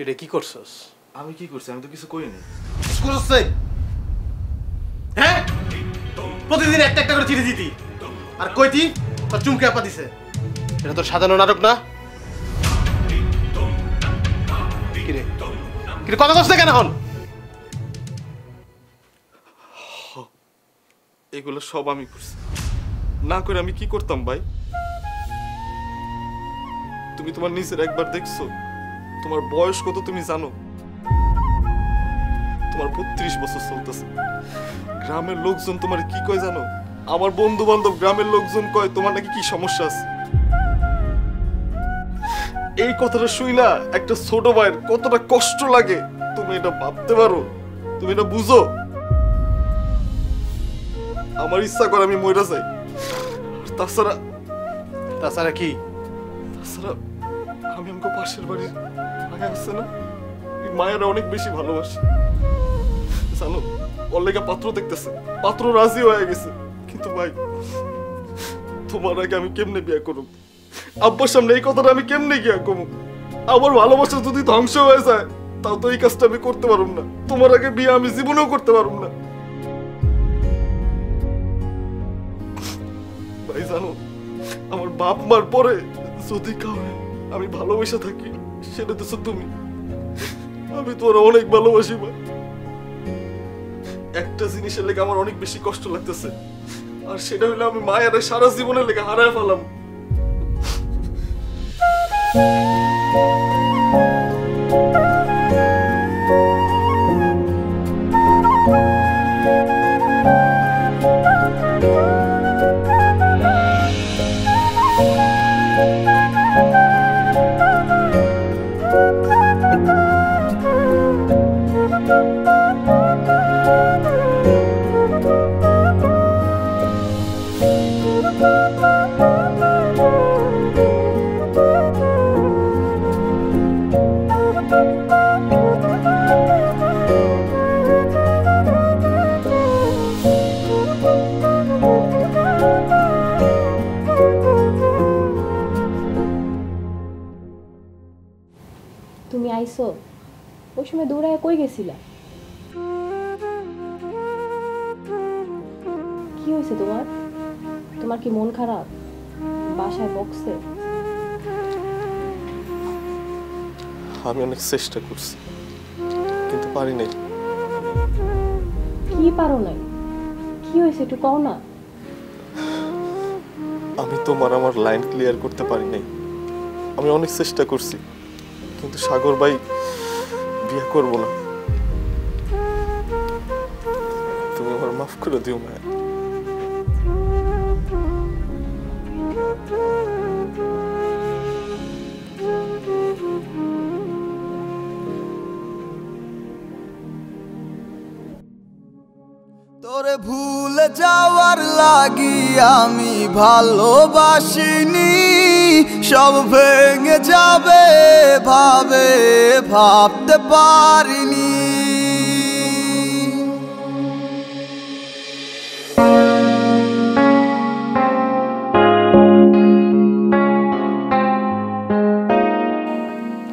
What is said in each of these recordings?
তুই রে কি করছস? আমি কি করছি? আমি তো কিছু করিনি। হ্যাঁ, প্রতিদিন একটা একটা করে চিঠি দিতি, আর কইতি তোর চুমকে আপা দিছে। এটা তোর সাধারণ নাটক না? কিরে কিরে কথা কষ্ট কেন এখন? এগুলো সব আমি করছি, না করে আমি কি করতাম ভাই? তুমি তোমার নিজের একবার দেখছো? তোমার বয়স কত তুমি জানো? তোমার 32 বছর চলতেছে। গ্রামের লোকজন তোমার কি কয় জানো? আমার বন্ধু বান্ধব গ্রামের লোকজন কয় তোমার নাকি কি সমস্যা আছে। এই কথাটা শুই না একটা ছোট ভাইয়ের কতটা কষ্ট লাগে তুমি এটা ভাবতে পারো? তুমি এটা বুঝো? আমার ইচ্ছা করে আমি মরে যাই। তাছাড়া তাছাড়া কি? তাছাড়া আমি আমাকে পাশের বাড়ির মায়া আছে না, এই মায়েরা অনেক বেশি ভালোবাসি জানো। ওর লেগে পাত্র দেখতেছে, পাত্র রাজি হয়ে গেছে। কিন্তু ভাই তোমার আগে আমি কেমনে বিয়ে করব? আব্বার সামনে এই কথাটা আমি কেমনে গিয়া কমু? আমার ভালোবাসা যদি ধ্বংস হয়ে যায় তাও তো এই কাজটা আমি করতে পারুম না। তোমার আগে বিয়ে আমি জীবনেও করতে পারুম না ভাই। জানো আমার বাপ মার পরে যদি কাউকে আমি ভালোবেসে থাকি সেটা তো তুমি। আমি তোমার অনেক ভালোবাসি ভাই। একটা জিনিসের লেগে আমার অনেক বেশি কষ্ট লাগতেছে, আর সেটা হলো আমি মায়ের সারা জীবনের লেগে হারায় ফেলাম। তুমি আইছো? ওই সময় দৌড়ায় কই গেছিলা? কি হয়েছে তোমার? তোমার কি মন খারাপ? বাসায় বকছে? আমি অনেক চেষ্টা করছি কিন্তু পারি নাই। কি পারো নাই? কি হয়েছে একটু কও না। আমি তোমার আমার লাইন ক্লিয়ার করতে পারি নাই। আমি অনেক চেষ্টা করছি কিন্তু সাগর ভাই বিয়ে করবো না। তুমি আমার মাফ করে দিও মায়া। তোরে ভুলে যাওয়ার লাগি আমি ভালোবাসিনি, সব ভেঙে যাবে ভাবে ভাবতে পারিনি।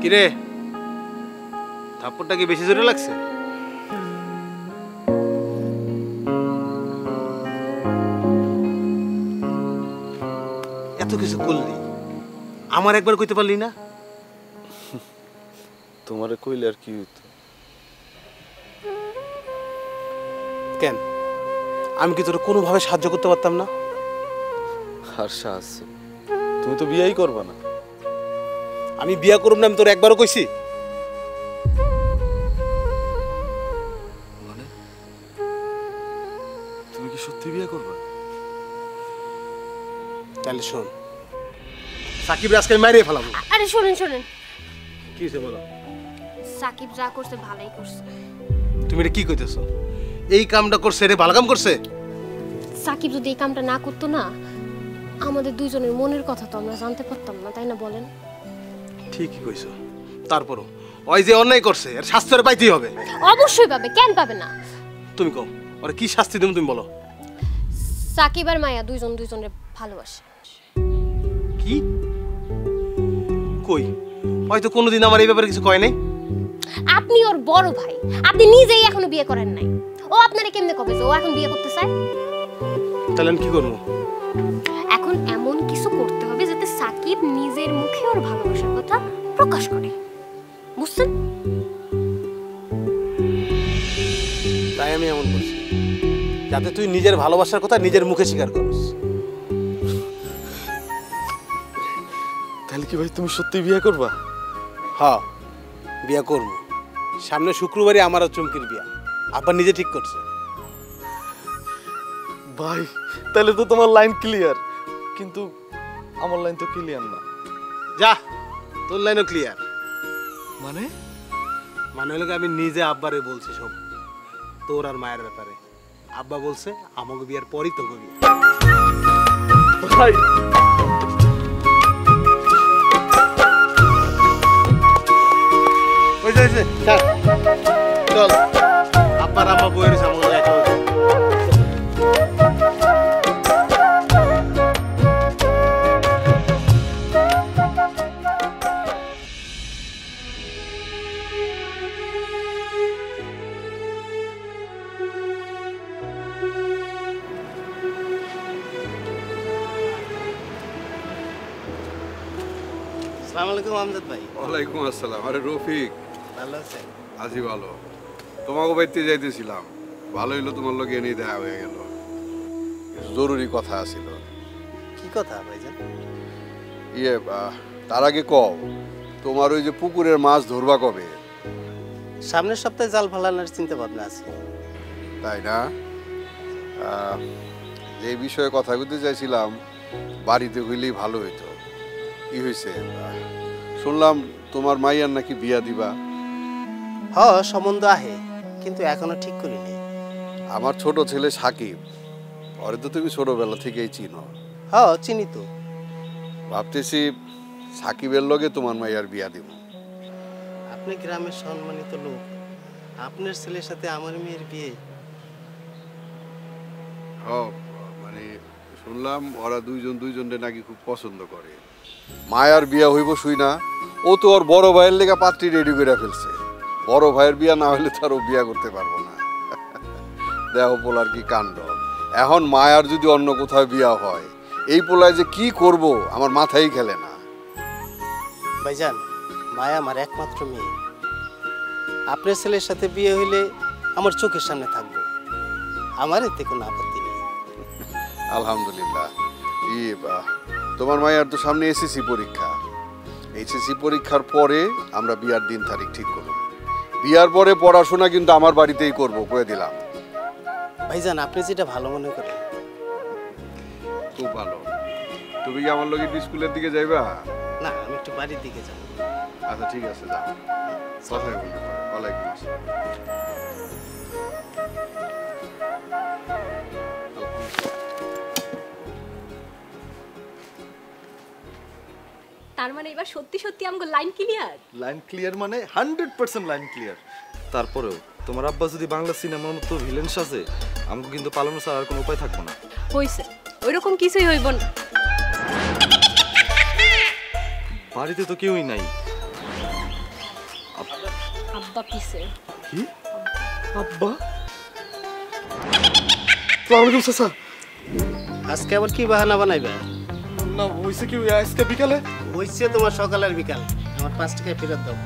কিরে থাপ্পড়টা কি বেশি জোরে লাগছে? এত কিছু করলি আমার একবার কইতে পারলি না? তোমারে কইলে আর কি হইতো? কেন আমি কি তোর কোনোভাবে সাহায্য করতে পারতাম না? আর সাহস তুমি তো বিয়েই করবা না। আমি বিয়া করব না আমি তোর একবারও কইছি? মানে তুমি কি সত্যি বিয়ে করবা? তাহলে শোন, সাকিব আজকে মারিয়ে ফেলাবো। আরে শুনেন শুনেন, কি হয়েছে বলো? সাকিব যা করছে ভালোই করছে। তুমি এটা কি কইতেছো? এই কামটা করছে রে ভালো কাম করছে? সাকিব যদি এই কামটা না করতো না আমাদের দুইজনের মনের কথা তো আমরা জানতে পারতাম না, তাই না বলেন? ঠিকই কইছো। তারপরও ওই যে অন্যায় করছে এর শাস্তি ওরে পাইতেই হবে। অবশ্যই পাবে, কেন পাবে না? তুমি কও ওরে কি শাস্তি দেব তুমি বলো। সাকিব আর মায়া দুইজন দুইজনের ভালোবাসে। কি কই? হয়তো কোনোদিন আমার এই ব্যাপারে কিছু কয় নাই। আপনি ওর বড় ভাই, আপনি নিজেই এখনো বিয়ে করেন নাই। ও আপনারে কেমনে কবে যে ও এখন বিয়ে করতে চায়? তাহলে আমি কি করবো? এখন এমন কিছু করতে হবে যাতে সাকিব নিজের মুখে ওর ভালোবাসার কথা প্রকাশ করে, বুঝছেন? তাই আমি এমন করছি যাতে তুই নিজের ভালোবাসার কথা নিজের মুখে স্বীকার করিস। তাহলে কি ভাই তুমি সত্যি বিয়ে করবা? হ্যাঁ, বিয়া করবো। সামনে শুক্রবারই আমার আর চুমকির বিয়া, আব্বা নিজে ঠিক করছে। ভাই তাহলে তো তোমার লাইন ক্লিয়ার, কিন্তু আমার লাইন তো ক্লিয়ার না। যা, তোর লাইনও ক্লিয়ার। মানে মানে হলো আমি নিজে আব্বারে বলছি সব তোর আর মায়ের ব্যাপারে। আব্বা বলছে আমাকে বিয়ার পরই তোকে বিয়ে। ভাই চল, আব্বার আম্মা বইয়ের সামনে দেখা হচ্ছে। আসসালামু আলাইকুম আমজাদ ভাই। ওয়ালাইকুম আসসালাম। আরে রফিক, ভালো আছেন? আছি ভালো। তোমাকে বাড়িতে যাইতেছিলাম, ভালো হইলো তোমার লোক এনে দেখা হয়ে গেল। কিছু জরুরি কথা আছিল। কি কথা ভাইজান? তার আগে কও, তোমার ওই যে পুকুরের মাছ ধরবা কবে? সামনের সপ্তাহে জাল ফালানোর চিন্তা ভাবনা আছে। তাই না? যে বিষয়ে কথা বলতে চাইছিলাম, বাড়িতে হইলেই ভালো হইতো। কি হয়েছে? শুনলাম তোমার মাইয়ার নাকি বিয়া দিবা। হ্যাঁ, সম্বন্ধ আহে, কিন্তু এখনো ঠিক করিনি। আমার ছোট ছেলে সাকিব, ওরে তো তুমি ছোটবেলা থেকেই চিনো। হ্যাঁ, চিনি তো। ভাবতেছি সাকিবের লগে তোমার মাইয়ার বিয়া দিব। আপনি গ্রামের সম্মানিত লোক, আপনার ছেলের সাথে আমার মেয়ের বিয়ে? মানে শুনলাম ওরা দুইজন দুইজনকে নাকি খুব পছন্দ করে। মায়ার বিয়া হইব শুই না, ও তো ওর বড় ভাইয়ের লেগা পাত্রী রেডি করে ফেলছে। বড় ভাইয়ের বিয়া না হলে তার ও বিয়া করতে পারবো না। দেখো পোলার কি কাণ্ড। এখন মায়ার যদি অন্য কোথাও বিয়া হয়, এই পোলায় যে কি করব আমার মাথায় খেলে না। ভাইজান, মায়া আমার একমাত্র মেয়ে। আপনার ছেলের সাথে বিয়ে হইলে আমার চোখের সামনে থাকবো, আমার এতে কোনো আপত্তি নেই। আলহামদুলিল্লাহ। তোমার মায়ের তো সামনে এসএসসি পরীক্ষা। এইচএসসি পরীক্ষার পরে আমরা বিয়ার দিন তারিখ ঠিক করব। বিয়ার পরে পড়াশোনা কিন্তু আমার বাড়িতেই করব, কয়ে দিলাম। ভাইজান, আপনি যেটা ভালো মনে করেন। খুব ভালো। তুমি কি আমার লগে স্কুলের দিকে যাইবা? না, আমি একটু বাড়ির দিকে যাব। আচ্ছা ঠিক আছে, যাও। কথাই বলতে পারো। ওয়ালাইকুম আসসালাম। তার মানে এবার সত্যি সত্যি আমাদের লাইন ক্লিয়ার। লাইন ক্লিয়ার মানে 100% লাইন ক্লিয়ার। তারপরেও তোমার আব্বা যদি বাংলা সিনেমার মতো ভিলেন সাজে, আমাকে কিন্তু পালানো ছাড়া আর কোনো উপায় থাকবো না। হইছে, ওইরকম কিছুই হইব না। বাড়িতে তো কেউই নাই। আব্বা কিসে? কি? আব্বা? ওয়ালাইকুম চাচা। আজকে আবার কি বাহানা বানাইবে? না হইছে কি আজকে বিকালে? হইছে তোমার সকালের বিকাল। আমার 5 টাকা ফেরত দাও।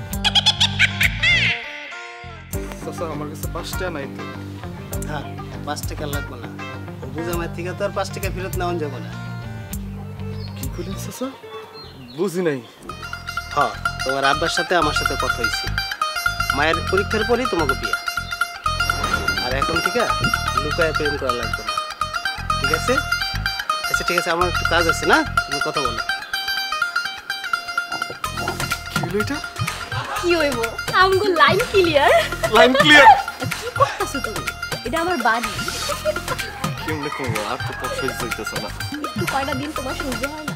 চাচা আমার কাছে 5 টাকা নাই তো। হ্যাঁ, 5 টাকা লাগবে না। বুঝামার থেকে তো আর 5 টাকা ফেরত নেওয়া যাবে না। কি কইলেন চাচা? বুঝি নাই। হ্যাঁ, তোমার আব্বার সাথে আমার সাথে কথা হয়েছে। মায়ের পরীক্ষার পরেই তোমাকে বিয়ে। আর এখন থেকে লুকায় প্রেম করা লাগবে না, ঠিক আছে? আচ্ছা ঠিক আছে, আমার একটু কাজ আছে, না তুমি কথা বলো। কি হলো এটা? কি হইব? আমাদের লাইন ক্লিয়ার। Line clear? কি করতেছো তুমি? এটা আমার বাড়ি। কেমনে কমবো? আর তো পছন্দ হইতেছে না। একটু কয়টা দিন তোমার সহ্য হয় না?